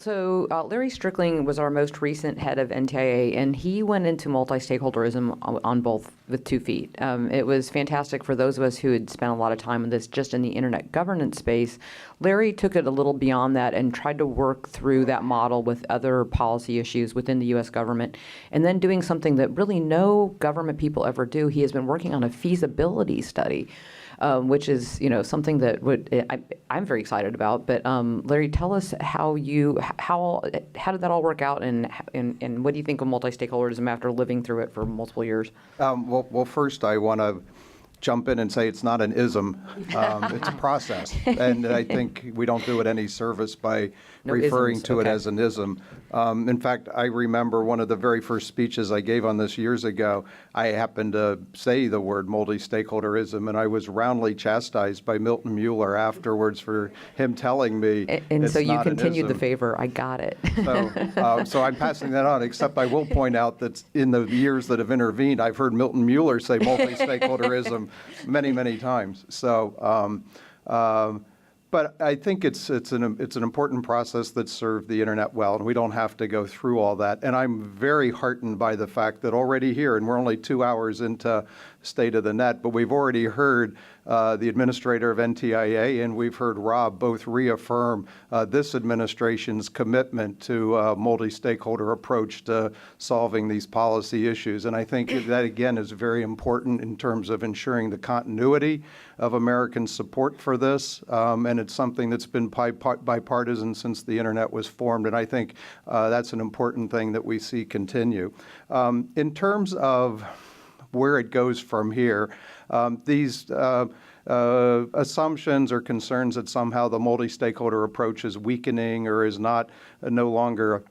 So Larry Strickling was our most recent head of NTIA, and he went into multi-stakeholderism on both with 2 feet. It was fantastic for those of us who had spent a lot of time on this just in the internet governance space. Larry took it a little beyond that and tried to work through that model with other policy issues within the U.S. government, and then doing something that really no government people ever do. He has been working on a feasibility study, which is something that I'm very excited about. But Larry, tell us how did that all work out, and what do you think of multi-stakeholderism after living through it for multiple years? Well, first I want to jump in and say it's not an ism. It's a process, and I think we don't do it any service by referring to it as an ism. In fact, I remember one of the very first speeches I gave on this years ago, I happened to say the word multi-stakeholderism, and I was roundly chastised by Milton Mueller afterwards for him telling me and it's so you not continued an the favor. I got it. So I'm passing that on, except I will point out that in the years that have intervened, I've heard Milton Mueller say multi-stakeholderism many, many times. But I think it's an important process that served the internet well, and we don't have to go through all that. And I'm very heartened by the fact that already here, and we're only 2 hours into State of the Net, but we've already heard the administrator of NTIA and we've heard Rob both reaffirm this administration's commitment to a multi-stakeholder approach to solving these policy issues. And I think that, again, is very important in terms of ensuring the continuity of American support for this. And it's something that's been bipartisan since the internet was formed. And I think that's an important thing that we see continue. In terms of where it goes from here, these assumptions or concerns that somehow the multi-stakeholder approach is weakening or is no longer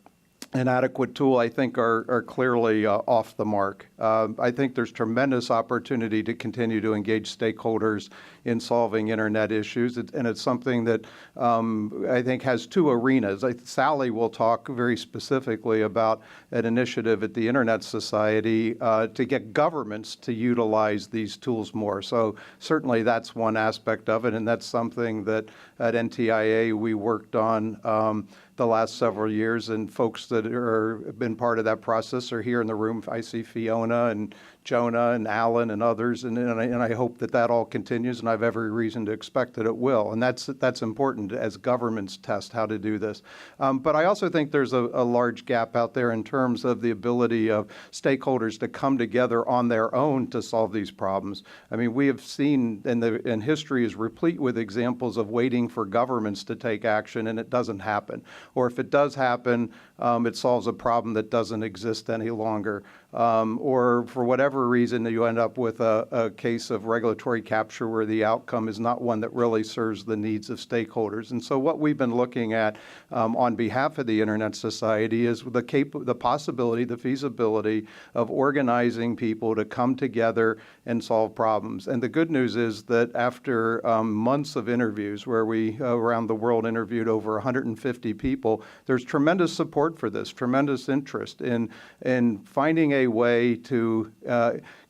an adequate tool, I think are clearly off the mark. I think there's tremendous opportunity to continue to engage stakeholders in solving internet issues, and it's something that I think has 2 arenas. Sally will talk very specifically about an initiative at the Internet Society to get governments to utilize these tools more. So certainly that's one aspect of it, and that's something that at NTIA we worked on the last several years, and folks that have been part of that process are here in the room. I see Fiona and Jonah and Alan and others, and I hope that all continues, and I have every reason to expect that it will. And that's important as governments test how to do this. But I also think there's a large gap out there in terms of the ability of stakeholders to come together on their own to solve these problems. I mean, we have seen, and history is replete with examples of waiting for governments to take action, and it doesn't happen. Or if it does happen, it solves a problem that doesn't exist any longer. Or for whatever reason, you end up with a case of regulatory capture where the outcome is not one that really serves the needs of stakeholders. And so what we've been looking at on behalf of the Internet Society is the possibility, the feasibility of organizing people to come together and solve problems. And the good news is that after months of interviews where we around the world interviewed over 150 people, there's tremendous support for this, tremendous interest in finding a way to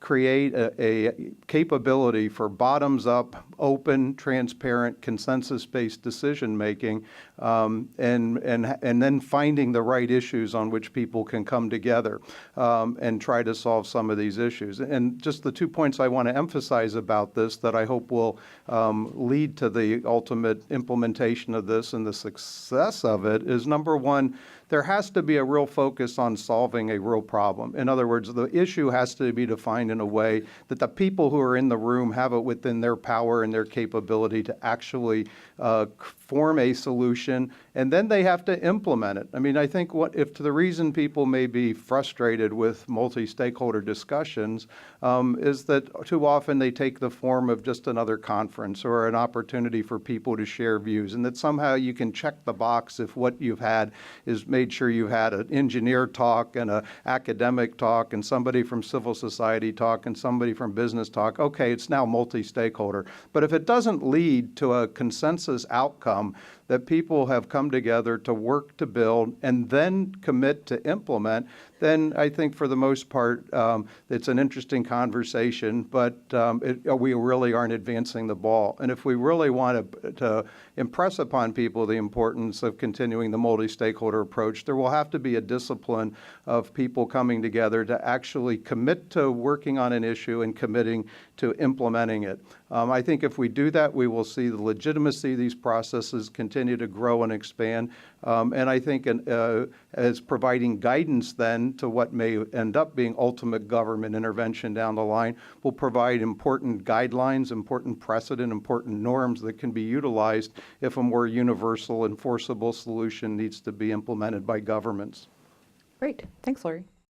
create a capability for bottoms-up, open, transparent, consensus-based decision-making, and then finding the right issues on which people can come together and try to solve some of these issues. And just the 2 points I want to emphasize about this that I hope will lead to the ultimate implementation of this and the success of it is, number one, there has to be a real focus on solving a real problem. In other words, the issue has to be defined in a way that the people who are in the room have it within their power and their capability to actually form a solution, and then they have to implement it. I mean, I think if the reason people may be frustrated with multi-stakeholder discussions is that too often they take the form of just another conference or an opportunity for people to share views, and that somehow you can check the box if what you've had is made sure you've had an engineer talk and an academic talk and somebody from civil society talk and somebody from business talk. Okay, it's now multi-stakeholder. But if it doesn't lead to a consensus outcome, that people have come together to work to build and then commit to implement, then I think for the most part, it's an interesting conversation, but we really aren't advancing the ball. And if we really want to impress upon people the importance of continuing the multi-stakeholder approach, there will have to be a discipline of people coming together to actually commit to working on an issue and committing to implementing it. I think if we do that, we will see the legitimacy of these processes continue to grow and expand. And I think as providing guidance then to what may end up being ultimate government intervention down the line will provide important guidelines, important precedent, important norms that can be utilized if a more universal enforceable solution needs to be implemented by governments. Great. Thanks, Larry.